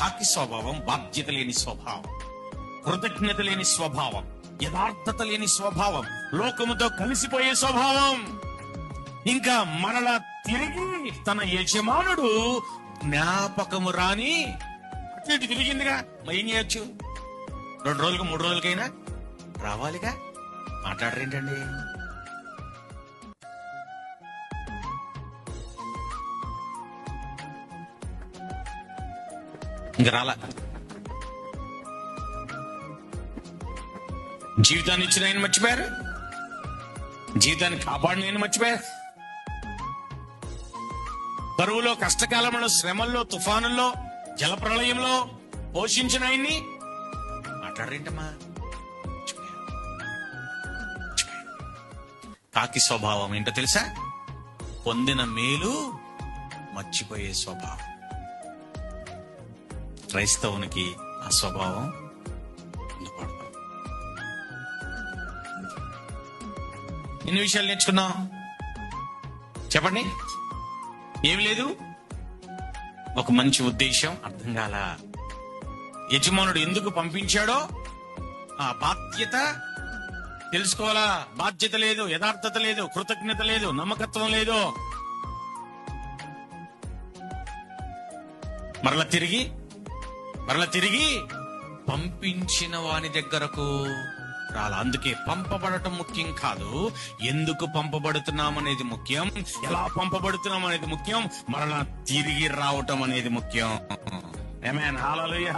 కాకి స్వభావం బాధ్యత లేని స్వభావం, కృతజ్ఞత లేని స్వభావం, యథార్థత లేని స్వభావం, లోకముతో కలిసిపోయే స్వభావం. ఇంకా మరలా తిరిగి తన యజమానుడు జ్ఞాపకము రాని అటు ఇటు తిరిగిందిగా, మరి ఏం చేయొచ్చు? 2 రోజులకు 3 రోజులకైనా రావాలిగా. మాట్లాడరేంటండి? ఇంక రాలా. జీవితాన్ని ఇచ్చిన ఆయన మర్చిపోయారు, జీవితాన్ని కాపాడిన ఆయన మర్చిపోయారు. కరువులో, కష్టకాలంలో, శ్రమల్లో, తుఫానుల్లో, జలప్రళయంలో పోషించిన ఆయన్ని మాట్లాడరేంటమ్మా? కాకి స్వభావం ఏంటో తెలుసా? పొందిన మేలు మర్చిపోయే స్వభావం. క్రైస్తవునికి ఆ స్వభావం ఉండకూడదు. ఎన్ని విషయాలు నేర్చుకున్నాం చెప్పండి? ఏమి లేదు, ఒక మంచి ఉద్దేశం అర్థం కాల. యజమానుడు ఎందుకు పంపించాడో ఆ బాధ్యత తెలుసుకోవాలా. బాధ్యత లేదు, యథార్థత లేదు, కృతజ్ఞత లేదు, నమ్మకత్వం లేదు. మరల తిరిగి పంపించిన వాని దగ్గరకు రాలా. అందుకే పంపబడటం ముఖ్యం కాదు, ఎందుకు పంపబడుతున్నాం అనేది ముఖ్యం, ఎలా పంపబడుతున్నాం అనేది ముఖ్యం, మరలా తిరిగి రావటం అనేది ముఖ్యం. ఆమేన్, హల్లెలూయా.